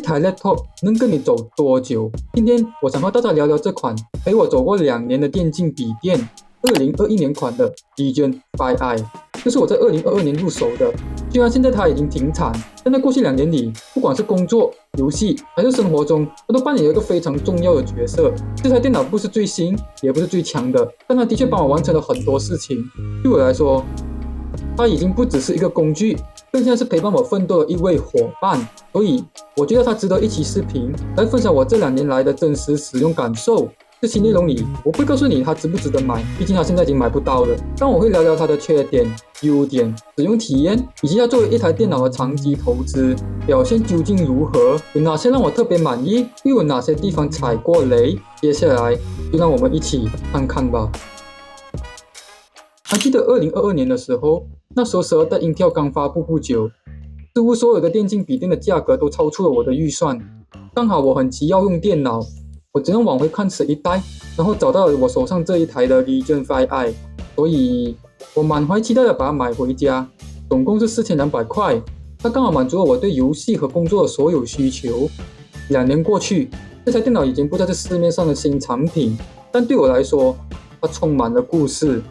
台 laptop 能跟你走多久？今天我想和大家聊聊这款陪我走过2年的电竞笔电，2021年款的 Legion 5i， 这是我在2022年入手的。虽然现在它已经停产，但在过去2年里，不管是工作、游戏还是生活中，它都扮演了一个非常重要的角色。这台电脑不是最新，也不是最强的，但它的确帮我完成了很多事情。对我来说，它已经不只是一个工具，更像是陪伴我奋斗的一位伙伴，所以我觉得它值得一期视频来分享我这2年来的真实使用感受。这期内容里，我不会告诉你它值不值得买，毕竟它现在已经买不到了。但我会聊聊它的缺点、优点、使用体验，以及它作为一台电脑的长期投资表现究竟如何，有哪些让我特别满意，又有哪些地方踩过雷。接下来就让我们一起看看吧。还记得2022年的时候，那时候12代 Intel 刚发布不久，似乎所有的电竞笔电的价格都超出了我的预算。刚好我很急要用电脑，我只能往回看11代，然后找到了我手上这一台的 Legion 5i， 所以我满怀期待的把它买回家，总共是4200块。它刚好满足了我对游戏和工作的所有需求。2年过去，这台电脑已经不再是市面上的新产品，但对我来说，它充满了故事。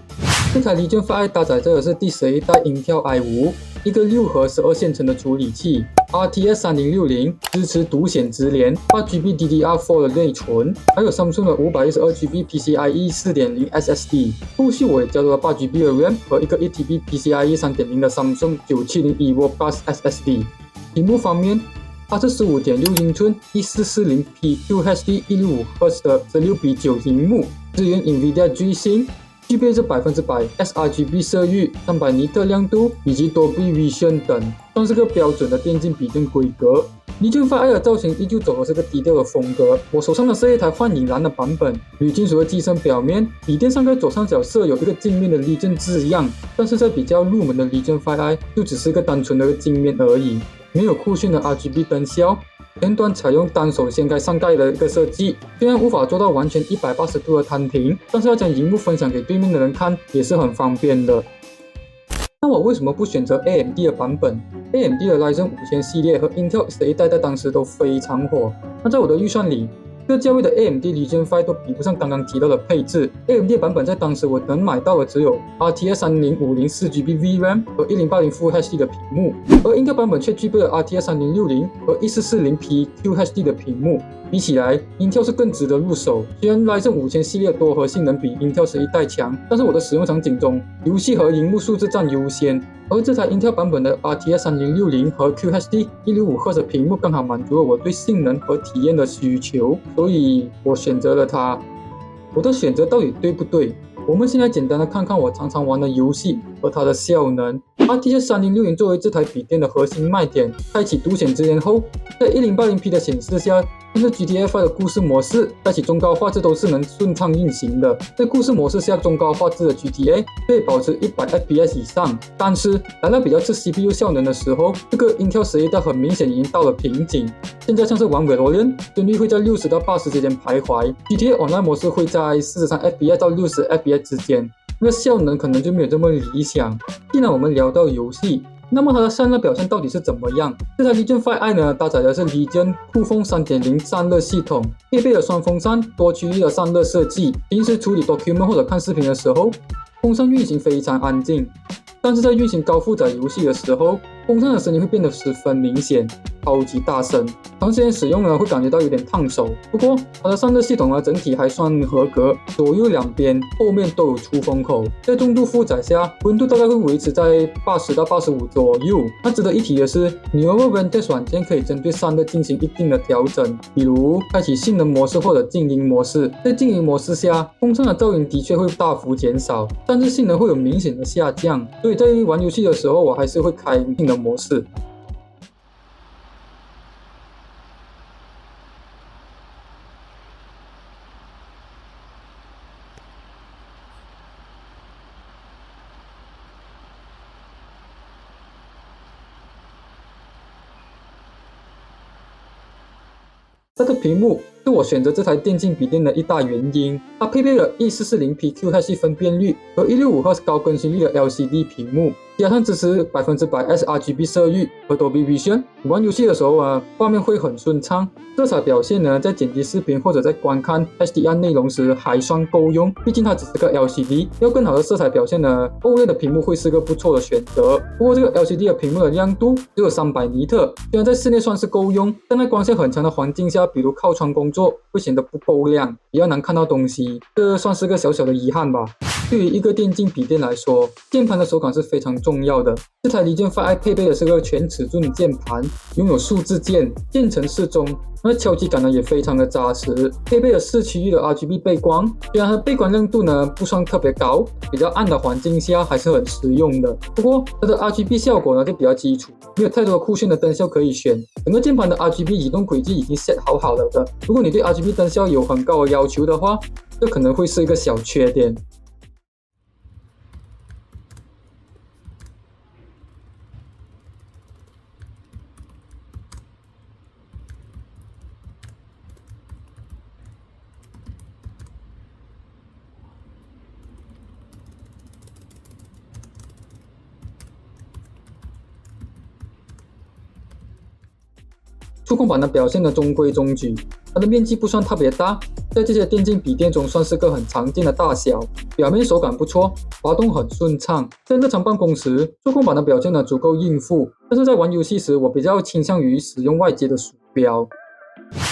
这台 Legion 5i 搭载着的是第11代 Intel i5， 一个6核12线程的处理器 ，RTX 3060，支持独显直连，8GB DDR4 的内存，还有 Samsung 的512GB PCIe 4.0 SSD。后续我也加入了 8GB 的 RAM 和一个 1TB PCIe 3.0的 Samsung 970 EVO Plus SSD。屏幕方面，它是 15.6 英寸 1440p QHD 165Hz 的16:9屏幕，支援 NVIDIA G 芯。具备着100% sRGB 色域、300尼特亮度以及多倍 Vision 等，算是个标准的电竞笔电规格。Legion 5i 的造型依旧走的是个低调的风格。我手上的是一台幻影蓝的版本，铝金属的机身表面，笔电上在左上角设有一个镜面的 Legion 字样，但是在比较入门的 Legion 5i 就只是一个单纯的镜面而已，没有酷炫的 RGB 灯效。前端采用单手掀开上盖的一个设计，虽然无法做到完全180度的摊平，但是要将萤幕分享给对面的人看也是很方便的。那我为什么不选择 AMD 的版本？ AMD 的 Ryzen 5000系列和 Intel 11代在当时都非常火，那在我的预算里，这个价位的 AMD Legion 5都比不上刚刚提到的配置。AMD 版本在当时我能买到的只有 RTX 3050 4GB VRAM 和1080 Full HD 的屏幕，而 Intel 版本却具备了 RTX 3060和1440p QHD 的屏幕。比起来 ，Intel 是更值得入手。虽然 Ryzen 5000系列多核性能比 Intel 11代强，但是我的使用场景中，游戏和萤幕素质占优先。而这台 Intel 版本的 RTX 3060和 QHD 165Hz 的屏幕刚好满足了我对性能和体验的需求，所以我选择了它。我的选择到底对不对？我们先来简单的看看我常常玩的游戏和它的效能。RTX 3060作为这台笔电的核心卖点，开启独显直连后，在 1080p 的显示下，甚至 GTA 5的故事模式开启中高画质都是能顺畅运行的。在故事模式下，中高画质的 GTA 可以保持100fps 以上，但是来到比较吃 CPU 效能的时候，这个 Intel 11代很明显已经到了瓶颈。现在像是玩 Valorant， 帧率会在60到80之间徘徊 ，GTA Online 模式会在43fps 到60fps 之间，那个效能可能就没有这么理想。既然我们聊到游戏，那么它的散热表现到底是怎么样？这台 Legion 5i 呢，搭载的是 Legion 酷风 3.0 散热系统，配备了双风扇、多区域的散热设计。平时处理 document 或者看视频的时候，风扇运行非常安静，但是在运行高负载游戏的时候，风扇的声音会变得十分明显，超级大声。长时间使用呢，会感觉到有点烫手。不过它的散热系统呢，整体还算合格，左右两边、后面都有出风口。在重度负载下，温度大概会维持在80到85左右。那值得一提的是 Neover Vantage 软件可以针对散热进行一定的调整，比如开启性能模式或者静音模式。在静音模式下，风扇的噪音的确会大幅减少，但是性能会有明显的下降。所以在玩游戏的时候，我还是会开静音模式。它的屏幕是我选择这台电竞笔电的一大原因，它配备了 1440p QHD 分辨率和165Hz 高更新率的 LCD 屏幕，加上支持100% sRGB 色域和 Dolby Vision，玩游戏的时候画面会很顺畅。色彩表现呢，在剪辑视频或者在观看 HDR 内容时还算够用，毕竟它只是个 LCD。要更好的色彩表现呢，OLED 的屏幕会是个不错的选择。不过这个 LCD 的屏幕的亮度只有300尼特，虽然在室内算是够用，但在光线很强的环境下，比如靠窗工作，会显得不够亮，比较难看到东西，这算是个小小的遗憾吧。对于一个电竞笔电来说，键盘的手感是非常重要的。这台 Legion 5i 配备的是个全尺寸键盘，拥有数字键，键程适中，那敲击感呢也非常的扎实。配备了4区域的 RGB 背光，虽然它背光亮度呢不算特别高，比较暗的环境下还是很实用的。不过它的 RGB 效果呢就比较基础，没有太多酷炫的灯效可以选。整个键盘的 RGB 移动轨迹已经 set 好了的，如果你对 RGB 灯效有很高的要求的话，这可能会是一个小缺点。触控板的表现呢中规中矩，它的面积不算特别大，在这些电竞笔电中算是个很常见的大小。表面手感不错，滑动很顺畅。在日常办公时，触控板的表现呢足够应付，但是在玩游戏时，我比较倾向于使用外接的鼠标。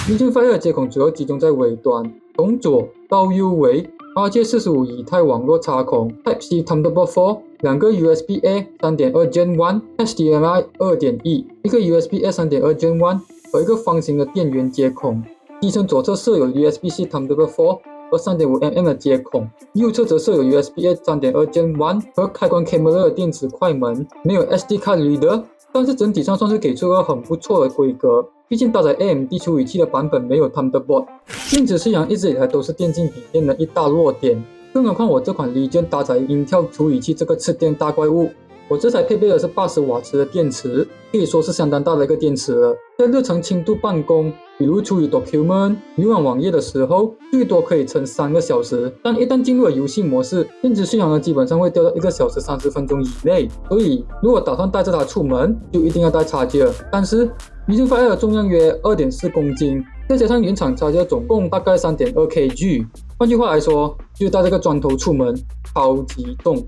Legion 5i 的接孔主要集中在尾端，从左到右为8J45以太网络插孔 Type-C Thunderbolt 4， 2个 USB-A 3.2 Gen 1 HDMI 2.1， 一个 USB-A 3.2 Gen 1和一个方形的电源接孔。机身左侧设有 USB-C Thunderbolt 4和 3.5mm 的接孔，右侧则设有 USB-A 3.2 Gen 1和开关 Camera 的电子快门，没有 SD card reader， 但是整体上算是给出个很不错的规格。毕竟搭载 AMD 处理器的版本没有 Thunderbolt， 电子续航一直以来都是电竞笔电的一大弱点，更何况我这款 Legion 搭载 Intel 处理器这个吃电大怪物。我这台配备的是80瓦时的电池，可以说是相当大的一个电池了。在日常轻度办公，比如处理 document、浏览网页的时候，最多可以撑3个小时。但一旦进入了游戏模式，电池续航呢基本上会掉到1个小时30分钟以内。所以，如果打算带着它出门，就一定要带插件。但是 Legion 5i 的重量约2.4公斤，再加上原厂插件总共大概3.2 kg。换句话来说，就是带这个砖头出门，超级重。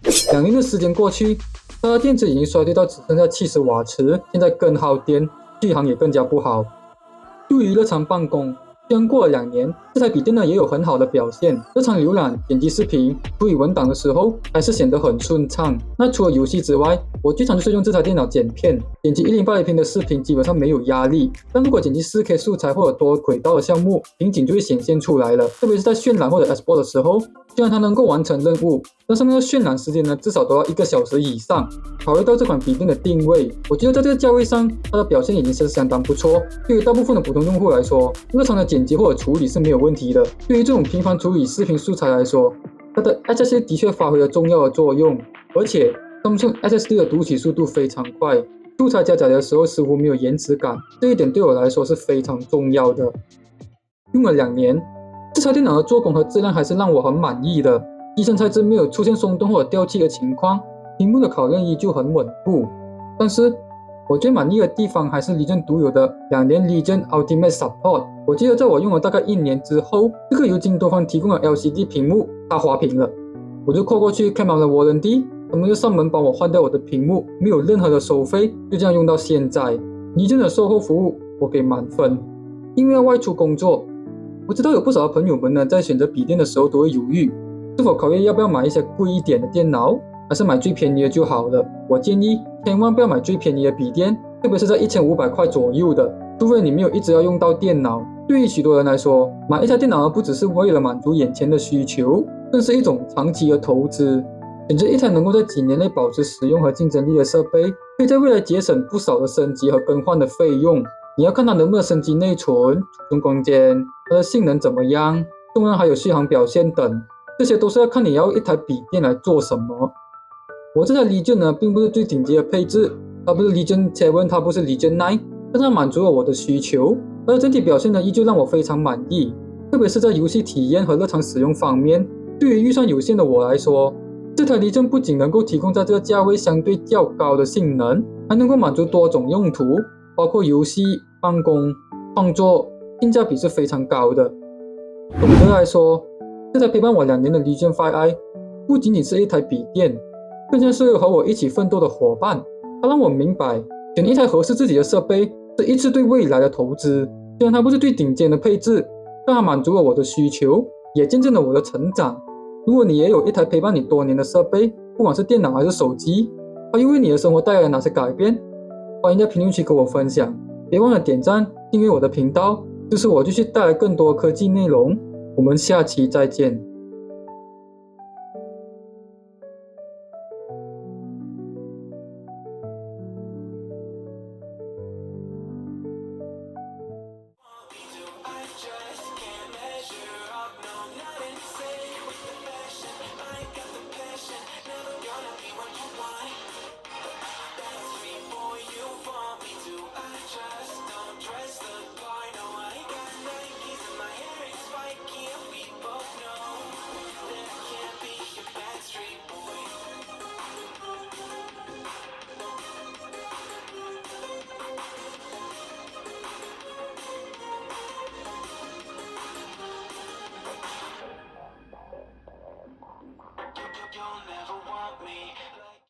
2年的时间过去，它的电池已经衰退到只剩下70瓦时，现在更耗电，续航也更加不好。对于日常办公，虽然过了2年，这台笔电呢也有很好的表现，日常浏览、剪辑视频、处理文档的时候，还是显得很顺畅。那除了游戏之外，我最常就是用这台电脑剪片，剪辑 1080p 的视频基本上没有压力。但如果剪辑 4K 素材或者多轨道的项目，瓶颈就会显现出来了。特别是在渲染或者 export 的时候，虽然它能够完成任务，但是那个渲染时间呢至少都要1个小时以上。考虑到这款笔电的定位，我觉得在这个价位上，它的表现已经是相当不错。对于大部分的普通用户来说，日常的剪辑或者处理是没有问题的。对于这种频繁处理视频素材来说，它的 SSD 的确发挥了重要的作用，而且Samsung SSD 的读取速度非常快，素材加载的时候似乎没有延迟感，这一点对我来说是非常重要的。用了2年，这台电脑的做工和质量还是让我很满意的，机身材质没有出现松动或者掉漆的情况，屏幕的烤亮依旧很稳固。但是我最满意的地方还是 Legion 独有的2年 Legion Ultimate Support。我记得在我用了大概1年之后，这个由京东方提供的 LCD 屏幕它滑屏了，我就扣过去 claim 了 warranty， 他们就上门帮我换掉我的屏幕，没有任何的收费，就这样用到现在。Legion 的售后服务我给满分。因为要外出工作，我知道有不少的朋友们呢在选择笔电的时候都会犹豫，是否考虑要不要买一些贵一点的电脑，还是买最便宜的就好了。我建议千万不要买最便宜的笔电，特别是在1500块左右的，除非你没有一直要用到电脑。对于许多人来说，买一台电脑不只是为了满足眼前的需求，更是一种长期的投资。选择一台能够在几年内保持实用和竞争力的设备，可以在未来节省不少的升级和更换的费用。你要看它能不能升级内存、储存空间，它的性能怎么样，重量还有续航表现等，这些都是要看你要一台笔电来做什么。我这台 Legion 呢，并不是最顶级的配置，它不是 Legion 7， 它不是 Legion 9， 但它满足了我的需求，它的整体表现呢，依旧让我非常满意。特别是在游戏体验和日常使用方面，对于预算有限的我来说，这台 Legion 不仅能够提供在这个价位相对较高的性能，还能够满足多种用途，包括游戏、办公、创作，性价比是非常高的。总的来说，这台陪伴我2年的 Legion 5i 不仅仅是一台笔电，更像是和我一起奋斗的伙伴。它让我明白，选一台合适自己的设备是一次对未来的投资。虽然它不是最顶尖的配置，但它满足了我的需求，也见证了我的成长。如果你也有一台陪伴你多年的设备，不管是电脑还是手机，它又为你的生活带来了哪些改变？欢迎在评论区跟我分享。别忘了点赞、订阅我的频道，支持我继续带来更多科技内容。我们下期再见。